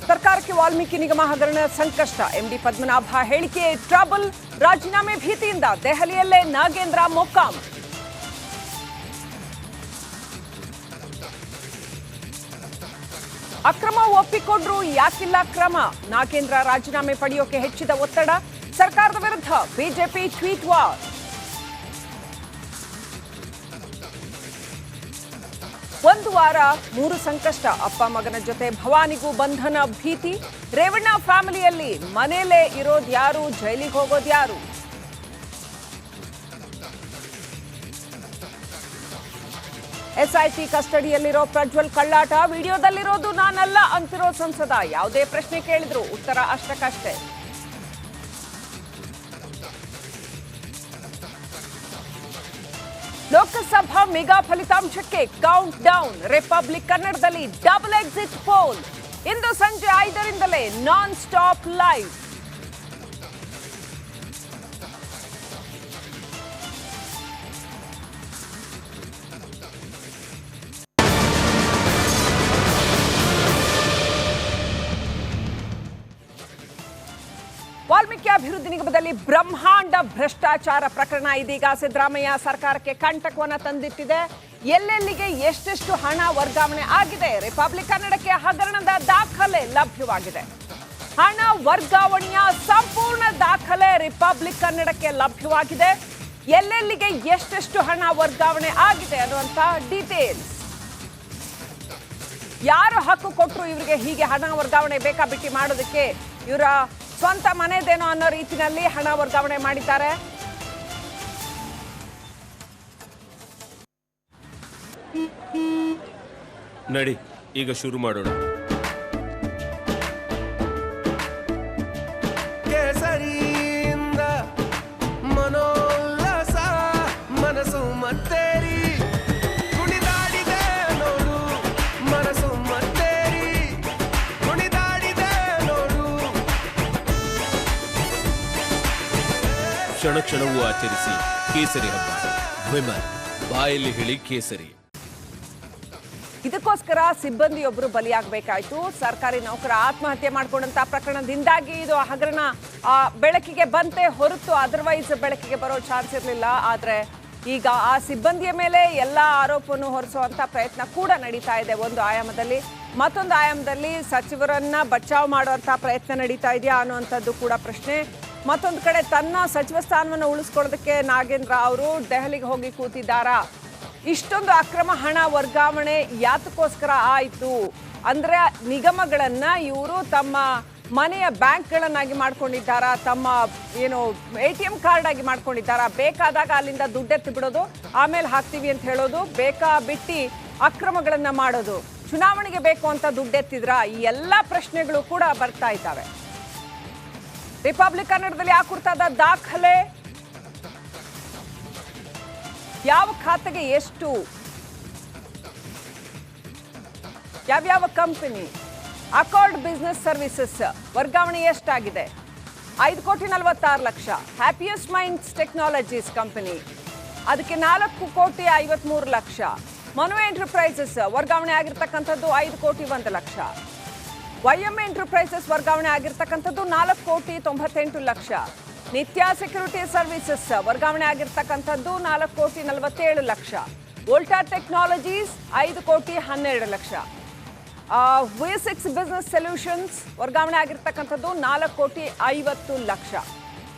ಸರ್ಕಾರಕ್ಕೆ ವಾಲ್ಮೀಕಿ ನಿಗಮ ಹಗರಣ ಸಂಕಷ್ಟ. ಎಂಡಿ ಪದ್ಮನಾಭ ಹೇಳಿಕೆ ಟ್ರಬಲ್. ರಾಜೀನಾಮೆ ಭೀತಿಯಿಂದ ದೆಹಲಿಯಲ್ಲೇ ನಾಗೇಂದ್ರ ಮೊಕ್ಕಾಂ. ಅಕ್ರಮ ಒಪ್ಪಿಕೊಂಡ್ರು ಯಾಕಿಲ್ಲ ಕ್ರಮ. ನಾಗೇಂದ್ರ ರಾಜೀನಾಮೆ ಪಡೆಯೋಕೆ ಹೆಚ್ಚಿದ ಒತ್ತಡ. ಸರ್ಕಾರದ ವಿರುದ್ಧ ಬಿಜೆಪಿ ಟ್ವೀಟ್ ವಾರ್. ಒಂದು ವಾರ 3 ಸಂಕಷ್ಟ. ಅಪ್ಪ ಮಗನ ಜೊತೆ ಭವಾನಿಗೂ ಬಂಧನ ಭೀತಿ. ರೇವಣ್ಣ ಫ್ಯಾಮಿಲಿಯಲ್ಲಿ ಮನೇಲೇ ಇರೋದ್ಯಾರು, ಜೈಲಿಗೆ ಹೋಗೋದ್ಯಾರು? ಎಸ್ಐಟಿ ಕಸ್ಟಡಿಯಲ್ಲಿರೋ ಪ್ರಜ್ವಲ್ ಕಳ್ಳಾಟ. ವಿಡಿಯೋದಲ್ಲಿರೋದು ನಾನಲ್ಲ ಅಂತಿರೋ ಸಂಸದ. ಯಾವುದೇ ಪ್ರಶ್ನೆ ಕೇಳಿದ್ರು ಉತ್ತರ ಅಷ್ಟಕ್ಕಷ್ಟೇ. ಲೋಕಸಭಾ ಮೆಗಾ ಫಲಿತಾಂಶಕ್ಕೆ ಕೌಂಟ್ ಡೌನ್. ರಿಪಬ್ಲಿಕ್ ಕನ್ನಡದಲ್ಲಿ ಡಬಲ್ ಎಕ್ಸಿಟ್ ಪೋಲ್. ಇಂದು ಸಂಜೆ 5ರಿಂದಲೇ ನಾನ್ ಸ್ಟಾಪ್ ಲೈವ್. ವಾಲ್ಮೀಕಿ ಅಭಿವೃದ್ಧಿ ನಿಗಮದಲ್ಲಿ ಬ್ರಹ್ಮಾಂಡ ಭ್ರಷ್ಟಾಚಾರ ಪ್ರಕರಣ ಇದೀಗ ಸಿದ್ದರಾಮಯ್ಯ ಸರ್ಕಾರಕ್ಕೆ ಕಂಟಕವನ್ನ ತಂದಿಟ್ಟಿದೆ. ಎಲ್ಲೆಲ್ಲಿಗೆ ಎಷ್ಟೆಷ್ಟು ಹಣ ವರ್ಗಾವಣೆ ಆಗಿದೆ? ರಿಪಬ್ಲಿಕ್ ಕನ್ನಡಕ್ಕೆ ಹಗರಣದ ದಾಖಲೆ ಲಭ್ಯವಾಗಿದೆ. ಹಣ ವರ್ಗಾವಣೆಯ ಸಂಪೂರ್ಣ ದಾಖಲೆ ರಿಪಬ್ಲಿಕ್ ಕನ್ನಡಕ್ಕೆ ಲಭ್ಯವಾಗಿದೆ. ಎಲ್ಲೆಲ್ಲಿಗೆ ಎಷ್ಟೆಷ್ಟು ಹಣ ವರ್ಗಾವಣೆ ಆಗಿದೆ ಅನ್ನುವಂತ ಡೀಟೇಲ್ಸ್. ಯಾರು ಹಕ್ಕು ಕೊಟ್ಟರು ಇವರಿಗೆ ಹೀಗೆ ಹಣ ವರ್ಗಾವಣೆ ಬೇಕಾಬಿಟ್ಟಿ ಮಾಡೋದಕ್ಕೆ? ಇವರ ಸ್ವಂತ ಮನೆದೇನೋ ಅನ್ನೋ ರೀತಿಯಲ್ಲಿ ಹಣ ವರ್ಗಾವಣೆ ಮಾಡಿದ್ದಾರೆ. ನಡಿ ಈಗ ಶುರು ಮಾಡೋಣ. ಕೇಸರಿಯಿಂದ ಮನೋಲ್ಲಾಸ ಮನಸ್ಸು ಮತ್ತೇರಿ ಕುಣಿದಾಡಿದೆ ನೋಡು, ಮನಸ್ಸು ಮತ್ತೇರಿ ಕುಣಿದಾಡಿದೆ ನೋಡು. ಕ್ಷಣ ಕ್ಷಣವೂ ಆಚರಿಸಿ ಕೇಸರಿ ಹಬ್ಬ. ವಿಮಲ್ ಬಾಯಲ್ಲಿ ಹೇಳಿ ಕೇಸರಿ. ಇದಕ್ಕೋಸ್ಕರ ಸಿಬ್ಬಂದಿಯೊಬ್ಬರು ಬಲಿಯಾಗಬೇಕಾಯ್ತು. ಸರ್ಕಾರಿ ನೌಕರ ಆತ್ಮಹತ್ಯೆ ಮಾಡಿಕೊಂಡಂತ ಪ್ರಕರಣದಿಂದಾಗಿ ಇದು ಹಗರಣ ಬೆಳಕಿಗೆ ಬಂತೆ ಹೊರತು ಅದರ್ವೈಸ್ ಬೆಳಕಿಗೆ ಬರೋ ಚಾನ್ಸ್ ಇರಲಿಲ್ಲ. ಆದರೆ ಈಗ ಆ ಸಿಬ್ಬಂದಿಯ ಮೇಲೆ ಎಲ್ಲ ಆರೋಪವನ್ನು ಹೊರಿಸುವಂತ ಪ್ರಯತ್ನ ಕೂಡ ನಡೀತಾ ಇದೆ ಒಂದು ಆಯಾಮದಲ್ಲಿ. ಮತ್ತೊಂದು ಆಯಾಮದಲ್ಲಿ ಸಚಿವರನ್ನ ಬಚಾವ್ ಮಾಡುವಂತ ಪ್ರಯತ್ನ ನಡೀತಾ ಇದೆಯಾ ಅನ್ನುವಂಥದ್ದು ಕೂಡ ಪ್ರಶ್ನೆ. ಮತ್ತೊಂದು ಕಡೆ ತನ್ನ ಸಚಿವ ಸ್ಥಾನವನ್ನು ಉಳಿಸ್ಕೊಳ್ಳೋದಕ್ಕೆ ನಾಗೇಂದ್ರ ಅವರು ದೆಹಲಿಗೆ ಹೋಗಿ ಕೂತಿದ್ದಾರಾ? ಇಷ್ಟೊಂದು ಅಕ್ರಮ ಹಣ ವರ್ಗಾವಣೆ ಯಾತಕ್ಕೋಸ್ಕರ ಆಯಿತು ಅಂದ್ರೆ ನಿಗಮಗಳನ್ನ ಇವರು ತಮ್ಮ ಮನೆಯ ಬ್ಯಾಂಕ್ಗಳನ್ನಾಗಿ ಮಾಡ್ಕೊಂಡಿದ್ದಾರಾ? ತಮ್ಮ ಏನು ATM ಕಾರ್ಡ್ ಆಗಿ ಮಾಡ್ಕೊಂಡಿದ್ದಾರಾ? ಬೇಕಾದಾಗ ಅಲ್ಲಿಂದ ದುಡ್ಡೆತ್ತಿ ಬಿಡೋದು, ಆಮೇಲೆ ಹಾಕ್ತೀವಿ ಅಂತ ಹೇಳೋದು, ಬೇಕಾ ಬಿಟ್ಟು ಅಕ್ರಮಗಳನ್ನ ಮಾಡೋದು. ಚುನಾವಣೆಗೆ ಬೇಕು ಅಂತ ದುಡ್ಡೆತ್ತಿದ್ರಾ? ಈ ಎಲ್ಲ ಪ್ರಶ್ನೆಗಳು ಕೂಡ ಬರ್ತಾ ಇದ್ದಾವೆ. ರಿಪಬ್ಲಿಕ್ ಕನ್ನಡದಲ್ಲಿ ಆ ಕುರಿತಾದ ದಾಖಲೆ, ಯಾವ ಖಾತೆಗೆ ಎಷ್ಟು, ಯಾವ್ಯಾವ ಕಂಪನಿ, ಅಕಾರ್ಡ್ ಬಿಸ್ನೆಸ್ ಸರ್ವಿಸಸ್ ವರ್ಗಾವಣೆ ಎಷ್ಟಾಗಿದೆ? 5,46,00,000. ಹ್ಯಾಪಿಯೆಸ್ಟ್ ಮೈಂಡ್ಸ್ ಟೆಕ್ನಾಲಜೀಸ್ ಕಂಪನಿ ಅದಕ್ಕೆ 4,53,00,000. ಮನು ಎಂಟರ್ಪ್ರೈಸಸ್ ವರ್ಗಾವಣೆ ಆಗಿರ್ತಕ್ಕಂಥದ್ದು 5,01,00,000. YM ಎಂಟರ್ಪ್ರೈಸಸ್ ವರ್ಗಾವಣೆ ಆಗಿರ್ತಕ್ಕಂಥದ್ದು 4,98,00,000. ನಿತ್ಯ ಸೆಕ್ಯೂರಿಟಿ ಸರ್ವಿಸಸ್ ವರ್ಗಾವಣೆ ಆಗಿರ್ತಕ್ಕಂಥದ್ದು 4,47,00,000. ವೋಲ್ಟಾ ಟೆಕ್ನಾಲಜೀಸ್ 5,12,00,000. V6 ಬಿಸ್ನೆಸ್ ಸೊಲ್ಯೂಷನ್ಸ್ ವರ್ಗಾವಣೆ ಆಗಿರ್ತಕ್ಕಂಥದ್ದು 4,50,00,000.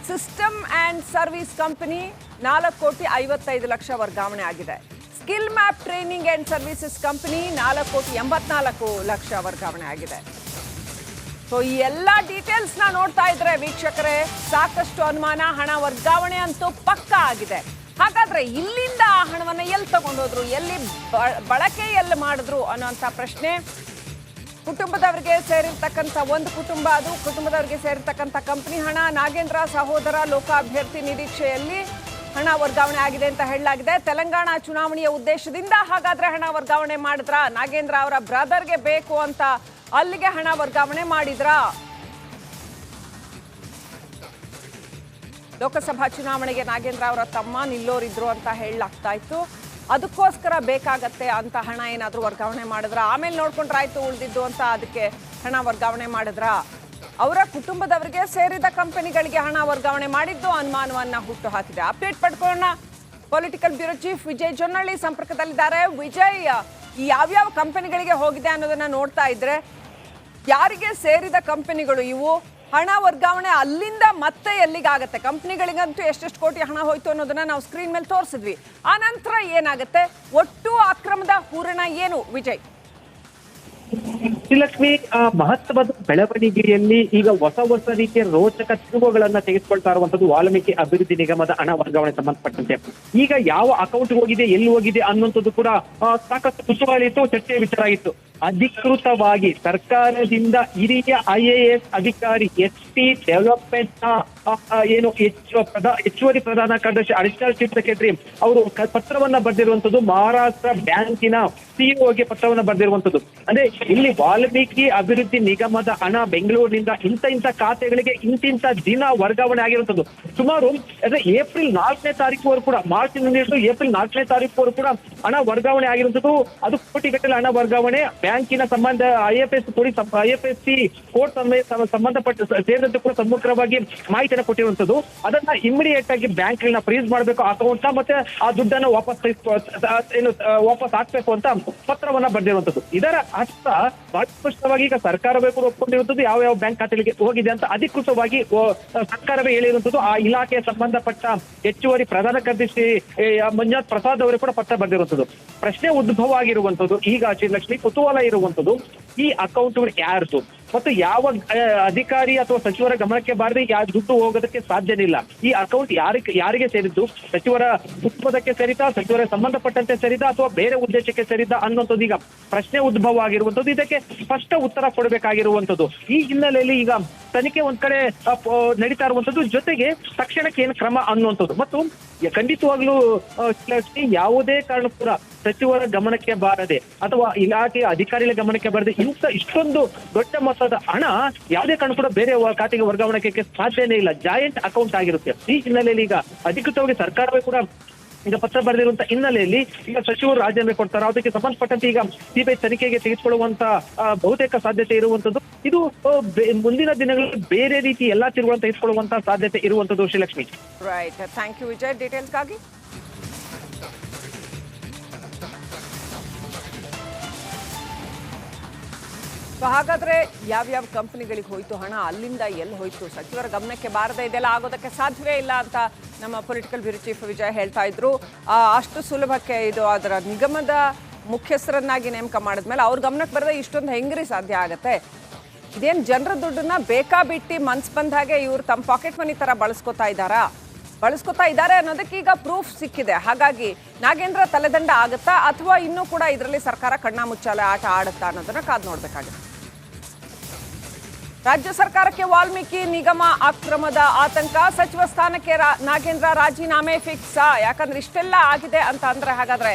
ಸಿಸ್ಟಮ್ ಆ್ಯಂಡ್ ಸರ್ವಿಸ್ ಕಂಪನಿ 4,55,00,000 ವರ್ಗಾವಣೆ ಆಗಿದೆ. Skill map training and services company 4,84,00,000 ವರ್ಗಾವಣೆ ಆಗಿದೆ. ಸೊ ಈ ಎಲ್ಲ ಡೀಟೇಲ್ಸ್ನ ನೋಡ್ತಾ ಇದ್ರೆ ವೀಕ್ಷಕರೇ ಸಾಕಷ್ಟು ಅನುಮಾನ. ಹಣ ವರ್ಗಾವಣೆ ಅಂತೂ ಪಕ್ಕಾ ಆಗಿದೆ. ಹಾಗಾದ್ರೆ ಇಲ್ಲಿಂದ ಆ ಹಣವನ್ನ ಎಲ್ಲಿ ತಗೊಂಡೋದ್ರು, ಎಲ್ಲಿ ಬಳಕೆ ಎಲ್ಲಿ ಮಾಡಿದ್ರು ಅನ್ನೋಂಥ ಪ್ರಶ್ನೆ. ಕುಟುಂಬದವರಿಗೆ ಸೇರಿರ್ತಕ್ಕಂಥ ಒಂದು ಕುಟುಂಬ, ಅದು ಕುಟುಂಬದವರಿಗೆ ಸೇರಿರ್ತಕ್ಕಂಥ ಕಂಪನಿ ಹಣ. ನಾಗೇಂದ್ರ ಸಹೋದರ ಲೋಕಾಭ್ಯರ್ಥಿ ನಿರೀಕ್ಷೆಯಲ್ಲಿ ಹಣ ವರ್ಗಾವಣೆ ಆಗಿದೆ ಅಂತ ಹೇಳಲಾಗಿದೆ. ತೆಲಂಗಾಣ ಚುನಾವಣೆಯ ಉದ್ದೇಶದಿಂದ ಹಾಗಾದ್ರೆ ಹಣ ವರ್ಗಾವಣೆ ಮಾಡಿದ್ರ? ನಾಗೇಂದ್ರ ಅವರ ಬ್ರದರ್ಗೆ ಬೇಕು ಅಂತ ಅಲ್ಲಿಗೆ ಹಣ ವರ್ಗಾವಣೆ ಮಾಡಿದ್ರ? ಲೋಕಸಭಾ ಚುನಾವಣೆಗೆ ನಾಗೇಂದ್ರ ಅವರ ತಮ್ಮ ನಿಲ್ಲೋರಿದ್ರು ಅಂತ ಹೇಳಲಾಗ್ತಾ ಇತ್ತು. ಅದಕ್ಕೋಸ್ಕರ ಬೇಕಾಗತ್ತೆ ಅಂತ ಹಣ ಏನಾದರೂ ವರ್ಗಾವಣೆ ಮಾಡಿದ್ರ, ಆಮೇಲೆ ನೋಡ್ಕೊಂಡ್ರೆ ಆಯ್ತು ಉಳಿದಿದ್ದು ಅಂತ ಅದಕ್ಕೆ ಹಣ ವರ್ಗಾವಣೆ ಮಾಡಿದ್ರ, ಅವರ ಕುಟುಂಬದವರಿಗೆ ಸೇರಿದ ಕಂಪನಿಗಳಿಗೆ ಹಣ ವರ್ಗಾವಣೆ ಮಾಡಿದ್ದು ಅನುಮಾನವನ್ನ ಹುಟ್ಟು ಹಾಕಿದೆ. ಅಪ್ಡೇಟ್ ಪಡ್ಕೊಳ್ಳೋಣ. Political bureau chief Vijay Jonnalli ಸಂಪರ್ಕದಲ್ಲಿದ್ದಾರೆ. ವಿಜಯ್, ಈ ಯಾವ್ಯಾವ ಕಂಪನಿಗಳಿಗೆ ಹೋಗಿದೆ ಅನ್ನೋದನ್ನ ನೋಡ್ತಾ ಇದ್ರೆ ಯಾರಿಗೆ ಸೇರಿದ ಕಂಪನಿಗಳು ಇವು? ಹಣ ವರ್ಗಾವಣೆ ಅಲ್ಲಿಂದ ಮತ್ತೆ ಎಲ್ಲಿಗಾಗತ್ತೆ? ಕಂಪ್ನಿಗಳಿಗಂತೂ ಎಷ್ಟೆಷ್ಟು ಕೋಟಿ ಹಣ ಹೋಯ್ತು ಅನ್ನೋದನ್ನ ನಾವು ಸ್ಕ್ರೀನ್ ಮೇಲೆ ತೋರಿಸಿದ್ವಿ. ಆ ನಂತರ ಏನಾಗುತ್ತೆ? ಒಟ್ಟು ಅಕ್ರಮದ ಹೂರಣ ಏನು ವಿಜಯ್? ಶ್ರೀಲಕ್ಷ್ಮಿ, ಮಹತ್ವದ ಬೆಳವಣಿಗೆಯಲ್ಲಿ ಈಗ ಹೊಸ ರೀತಿಯ ರೋಚಕ ತಿರುವುಗಳನ್ನ ತೆಗೆದುಕೊಳ್ತಾ ಇರುವಂತದ್ದು ವಾಲ್ಮೀಕಿ ಅಭಿವೃದ್ಧಿ ನಿಗಮದ ಹಣ ವರ್ಗಾವಣೆ ಸಂಬಂಧಪಟ್ಟಂತೆ. ಈಗ ಯಾವ ಅಕೌಂಟ್ ಹೋಗಿದೆ, ಎಲ್ಲಿ ಹೋಗಿದೆ ಅನ್ನುವಂಥದ್ದು ಕೂಡ ಸಾಕಷ್ಟು ಕುತೂಹಲ ಇತ್ತು, ಚರ್ಚೆಯ ವಿಚಾರ ಆಗಿತ್ತು. ಅಧಿಕೃತವಾಗಿ ಸರ್ಕಾರದಿಂದ ಹಿರಿಯ IAS ಅಧಿಕಾರಿ SP ಡೆವಲಪ್ಮೆಂಟ್ ಏನು ಹೆಚ್ಚುವರಿ ಪ್ರಧಾನ ಕಾರ್ಯದರ್ಶಿ ಅಡಿಷನಲ್ ಚೀಫ್ ಸೆಕ್ರೆಟರಿ ಅವರು ಪತ್ರವನ್ನ ಬರೆದಿರುವಂತದ್ದು, ಮಹಾರಾಷ್ಟ್ರ ಬ್ಯಾಂಕಿನ CEO ಪತ್ರವನ್ನ ಬರೆದಿರುವಂತದ್ದು. ಅಂದ್ರೆ ಇಲ್ಲಿ ವಾಲ್ಮೀಕಿ ಅಭಿವೃದ್ಧಿ ನಿಗಮದ ಹಣ ಬೆಂಗಳೂರಿನಿಂದ ಇಂಥ ಖಾತೆಗಳಿಗೆ ಇಂತಿಂತ ದಿನ ವರ್ಗಾವಣೆ ಆಗಿರುವಂತದ್ದು. ಸುಮಾರು ಅಂದ್ರೆ ಏಪ್ರಿಲ್ 4ನೇ ತಾರೀಕುವರೆಗೂ ಕೂಡ, ಮಾರ್ಚ್ನಿಂದ ಏಪ್ರಿಲ್ 4ನೇ ತಾರೀಕುವರೆಗೂ ಕೂಡ ಹಣ ವರ್ಗಾವಣೆ ಆಗಿರುವಂತದ್ದು. ಅದು ಕೋಟಿಗಟ್ಟಲೆ ಹಣ ವರ್ಗಾವಣೆ ಬ್ಯಾಂಕಿನ ಸಂಬಂಧ IFSC ಕೋರ್ಟ್ ಸಂಬಂಧಪಟ್ಟ ಸೇರಿದಂತೆ ಕೂಡ ಸಮಗ್ರವಾಗಿ ಮಾಹಿತಿಯನ್ನು ಕೊಟ್ಟಿರುವಂತದ್ದು. ಅದನ್ನ ಇಮಿಡಿಯೇಟ್ ಆಗಿ ಬ್ಯಾಂಕ್ ಗಳನ್ನ ಫ್ರೀಸ್ ಮಾಡಬೇಕು ಅಕೌಂಟ್ ನ, ಮತ್ತೆ ಆ ದುಡ್ಡನ್ನು ವಾಪಸ್ ಹಾಕ್ಬೇಕು ಅಂತ ಪತ್ರವನ್ನ ಬರೆದಿರುವಂತದ್ದು. ಇದರ ಅರ್ಥ ಬಹಳ ಸ್ಪಷ್ಟವಾಗಿ ಈಗ ಸರ್ಕಾರವೇ ಕೂಡ ಒಪ್ಕೊಂಡಿರುವಂತದ್ದು ಯಾವ ಬ್ಯಾಂಕ್ ಖಾತೆಗಳಿಗೆ ಹೋಗಿದೆ ಅಂತ ಅಧಿಕೃತವಾಗಿ ಸರ್ಕಾರವೇ ಹೇಳಿರುವಂತದ್ದು. ಆ ಇಲಾಖೆಯ ಸಂಬಂಧಪಟ್ಟ ಹೆಚ್ಚುವರಿ ಪ್ರಧಾನ ಕಾರ್ಯದರ್ಶಿ ಮಂಜುನಾಥ್ ಪ್ರಸಾದ್ ಅವರು ಕೂಡ ಪತ್ರ ಬರೆದಿರುವಂತದ್ದು. ಪ್ರಶ್ನೆ ಉದ್ಭವ ಆಗಿರುವಂತದ್ದು ಈಗ ಶ್ರೀಲಕ್ಷ್ಮಿ, ಕುತೂಹಲ ಇರುವಂತದ್ದು, ಈ ಅಕೌಂಟ್ಗಳು ಯಾರ್ದು ಮತ್ತು ಯಾವ ಅಧಿಕಾರಿ ಅಥವಾ ಸಚಿವರ ಗಮನಕ್ಕೆ ಬಾರದೆ ದುಡ್ಡು ಹೋಗೋದಕ್ಕೆ ಸಾಧ್ಯನೇ ಇಲ್ಲ. ಈ ಅಕೌಂಟ್ ಯಾರಿಗೆ ಸೇರಿದ್ದು? ಸಚಿವರ ಕುಟುಂಬದಕ್ಕೆ ಸೇರಿದ, ಸಚಿವರ ಸಂಬಂಧಪಟ್ಟಂತೆ ಸೇರಿದ, ಅಥವಾ ಬೇರೆ ಉದ್ದೇಶಕ್ಕೆ ಸೇರಿದ ಅನ್ನುವಂಥದ್ದು ಈಗ ಪ್ರಶ್ನೆ ಉದ್ಭವ ಆಗಿರುವಂತದ್ದು. ಇದಕ್ಕೆ ಸ್ಪಷ್ಟ ಉತ್ತರ ಕೊಡಬೇಕಾಗಿರುವಂತದ್ದು. ಈ ಹಿನ್ನೆಲೆಯಲ್ಲಿ ಈಗ ತನಿಖೆ ಒಂದ್ ಕಡೆ ನಡೀತಾ ಇರುವಂತದ್ದು, ಜೊತೆಗೆ ತಕ್ಷಣಕ್ಕೆ ಏನು ಕ್ರಮ ಅನ್ನುವಂಥದ್ದು. ಮತ್ತು ಖಂಡಿತವಾಗ್ಲೂ ಯಾವುದೇ ಕಾರಣ ಕೂಡ ಸಚಿವರ ಗಮನಕ್ಕೆ ಬಾರದೆ ಅಥವಾ ಇಲಾಖೆಯ ಅಧಿಕಾರಿಗಳ ಗಮನಕ್ಕೆ ಬಾರದೆ ಇಷ್ಟೊಂದು ದೊಡ್ಡ ಮೊತ್ತದ ಹಣ ಯಾವುದೇ ಕಾರಣ ಕೂಡ ಬೇರೆ ಖಾತೆಗೆ ವರ್ಗಾವಣೆಗೆ ಸಾಧ್ಯನೇ ಇಲ್ಲ. ಜಾಯಿಂಟ್ ಅಕೌಂಟ್ ಆಗಿರುತ್ತೆ. ಈ ಹಿನ್ನೆಲೆಯಲ್ಲಿ ಈಗ ಅಧಿಕೃತವಾಗಿ ಸರ್ಕಾರವೇ ಕೂಡ ಈಗ ಪತ್ರ ಬರೆದಿರುವಂತ ಹಿನ್ನೆಲೆಯಲ್ಲಿ ಈಗ ಸಚಿವರು ರಾಜೀನಾಮೆ ಕೊಡ್ತಾರೆ. ಅದಕ್ಕೆ ಸಂಬಂಧಪಟ್ಟಂತೆ ಈಗ CBI ತನಿಖೆಗೆ ತೆಗೆದುಕೊಳ್ಳುವಂತ ಬಹುತೇಕ ಸಾಧ್ಯತೆ ಇರುವಂತದ್ದು. ಇದು ಮುಂದಿನ ದಿನಗಳಲ್ಲಿ ಬೇರೆ ರೀತಿ ಎಲ್ಲಾ ತಿರುಗಳನ್ನು ತೆಗೆದುಕೊಳ್ಳುವಂತ ಸಾಧ್ಯತೆ ಇರುವಂತದ್ದು. Shrilakshmi, right, thank you Vijay ಡೀಟೇಲ್ಸ್ಗಾಗಿ. ಹಾಗಾದ್ರೆ ಯಾವ್ಯಾವ ಕಂಪನಿಗಳಿಗೆ ಹೋಯ್ತು ಹಣ, ಅಲ್ಲಿಂದ ಎಲ್ಲಿ ಹೋಯ್ತು, ಸಚಿವರ ಗಮನಕ್ಕೆ ಬಾರದೆ ಇದೆಲ್ಲ ಆಗೋದಕ್ಕೆ ಸಾಧ್ಯವೇ ಇಲ್ಲ ಅಂತ ನಮ್ಮ ಪೊಲಿಟಿಕಲ್ ಬ್ಯೂರೋ ಚೀಫ್ ವಿಜಯ್ ಹೇಳ್ತಾ ಇದ್ರು. ಅಷ್ಟು ಸುಲಭಕ್ಕೆ ಇದು ಅದರ ನಿಗಮದ ಮುಖ್ಯಸ್ಥರನ್ನಾಗಿ ನೇಮಕ ಮಾಡಿದ್ಮೇಲೆ ಅವ್ರ ಗಮನಕ್ಕೆ ಬರದೆ ಇಷ್ಟೊಂದು ಹೆಂಗ್ರಿ ಸಾಧ್ಯ ಆಗತ್ತೆ? ಇದೇನು ಜನರ ದುಡ್ಡನ್ನ ಬೇಕಾಬಿಟ್ಟು ಮನ್ಸು ಬಂದ ಹಾಗೆ ಇವ್ರು ತಮ್ಮ ಪಾಕೆಟ್ ಮನಿ ತರ ಬಳಸ್ಕೊತಾ ಇದ್ದಾರೆ ಅನ್ನೋದಕ್ಕೆ ಈಗ ಪ್ರೂಫ್ ಸಿಕ್ಕಿದೆ. ಹಾಗಾಗಿ ನಾಗೇಂದ್ರ ತಲೆದಂಡ ಆಗುತ್ತಾ ಅಥವಾ ಇನ್ನೂ ಕೂಡ ಇದರಲ್ಲಿ ಸರ್ಕಾರ ಕಣ್ಣಾ ಮುಚ್ಚಾಲೆ ಆಟ ಆಡುತ್ತಾ ಅನ್ನೋದನ್ನ ಕಾದು ನೋಡ್ಬೇಕಾಗಿದೆ. ರಾಜ್ಯ ಸರ್ಕಾರಕ್ಕೆ ವಾಲ್ಮೀಕಿ ನಿಗಮ ಅಕ್ರಮದ ಆತಂಕ, ಸಚಿವ ಸ್ಥಾನಕ್ಕೆ ನಾಗೇಂದ್ರ ರಾಜೀನಾಮೆ ಫಿಕ್ಸ್. ಯಾಕಂದ್ರೆ ಇಷ್ಟೆಲ್ಲ ಆಗಿದೆ ಅಂತ ಅಂದ್ರೆ ಹಾಗಾದ್ರೆ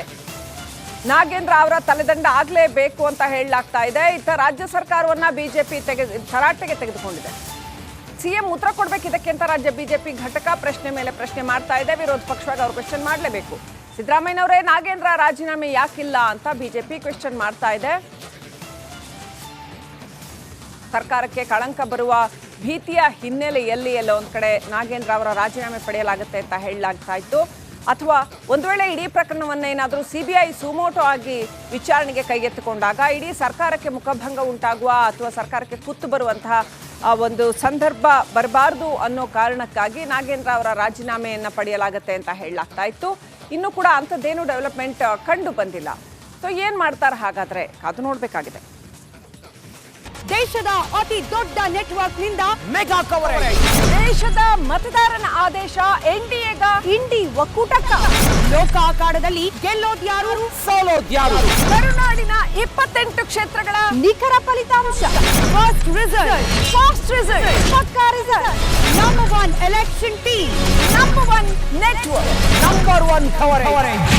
ನಾಗೇಂದ್ರ ಅವರ ತಲೆದಂಡ ಆಗ್ಲೇಬೇಕು ಅಂತ ಹೇಳಲಾಗ್ತಾ ಇದೆ. ಇತ್ತ ರಾಜ್ಯ ಸರ್ಕಾರವನ್ನ ಬಿಜೆಪಿ ತರಾಟೆಗೆ ತೆಗೆದುಕೊಂಡಿದೆ. CM ಉತ್ತರ ಕೊಡ್ಬೇಕು ಇದಕ್ಕೆ ಅಂತ ರಾಜ್ಯ ಬಿಜೆಪಿ ಘಟಕ ಪ್ರಶ್ನೆ ಮೇಲೆ ಪ್ರಶ್ನೆ ಮಾಡ್ತಾ ಇದೆ. ವಿರೋಧ ಪಕ್ಷವಾಗಿ ಅವ್ರು ಕ್ವೆಶ್ಚನ್ ಮಾಡಲೇಬೇಕು. ಸಿದ್ದರಾಮಯ್ಯನವರೇ ನಾಗೇಂದ್ರ ರಾಜೀನಾಮೆ ಯಾಕಿಲ್ಲ ಅಂತ ಬಿಜೆಪಿ ಕ್ವೆಶ್ಚನ್ ಮಾಡ್ತಾ ಇದೆ. ಸರ್ಕಾರಕ್ಕೆ ಕಳಂಕ ಬರುವ ಭೀತಿಯ ಹಿನ್ನೆಲೆಯಲ್ಲಿ ಎಲ್ಲ ಒಂದ್ ಕಡೆ ನಾಗೇಂದ್ರ ಅವರ ರಾಜೀನಾಮೆ ಪಡೆಯಲಾಗುತ್ತೆ ಅಂತ ಹೇಳಲಾಗ್ತಾ ಇತ್ತು. ಅಥವಾ ಒಂದು ವೇಳೆ ಇಡೀ ಪ್ರಕರಣವನ್ನೇನಾದರೂ CBI ಸುಮೋಟೋ ಆಗಿ ವಿಚಾರಣೆಗೆ ಕೈಗೆತ್ತಿಕೊಂಡಾಗ ಇಡೀ ಸರ್ಕಾರಕ್ಕೆ ಮುಖಭಂಗ ಉಂಟಾಗುವ ಅಥವಾ ಸರ್ಕಾರಕ್ಕೆ ಕುತ್ತು ಬರುವಂತಹ ಒಂದು ಸಂದರ್ಭ ಬರಬಾರ್ದು ಅನ್ನೋ ಕಾರಣಕ್ಕಾಗಿ ನಾಗೇಂದ್ರ ಅವರ ರಾಜೀನಾಮೆಯನ್ನು ಪಡೆಯಲಾಗುತ್ತೆ ಅಂತ ಹೇಳಲಾಗ್ತಾ ಇತ್ತು. ಇನ್ನೂ ಕೂಡ ಅಂಥದ್ದೇನು ಡೆವಲಪ್ಮೆಂಟ್ ಕಂಡು ಬಂದಿಲ್ಲ. ಸೊ ಏನು ಮಾಡ್ತಾರೆ ಹಾಗಾದ್ರೆ ಕಾದು ನೋಡಬೇಕಾಗಿದೆ. ದೇಶದ ಅತಿ ದೊಡ್ಡ ನೆಟ್ವರ್ಕ್ ನಿಂದ ಮೆಗಾ ಕವರೇಜ್. ದೇಶದ ಮತದಾರನ ಆದೇಶ NDAಗ ಇಂಡಿ ಒಕ್ಕೂಟಕ್ಕ. ಲೋಕ ಅಖಾಡದಲ್ಲಿ ಗೆಲ್ಲೋದ್ಯಾರು ಸೋಲೋದ್ಯಾರು. ಕರುನಾಡಿನ 28 ಕ್ಷೇತ್ರಗಳ ನಿಖರ ಫಲಿತಾಂಶ. ಫಾಸ್ಟ್ ರಿಸಲ್ಟ್ ಪಕ್ಕಾ result. Number 1 election team, number 1 network, number 1 coverage.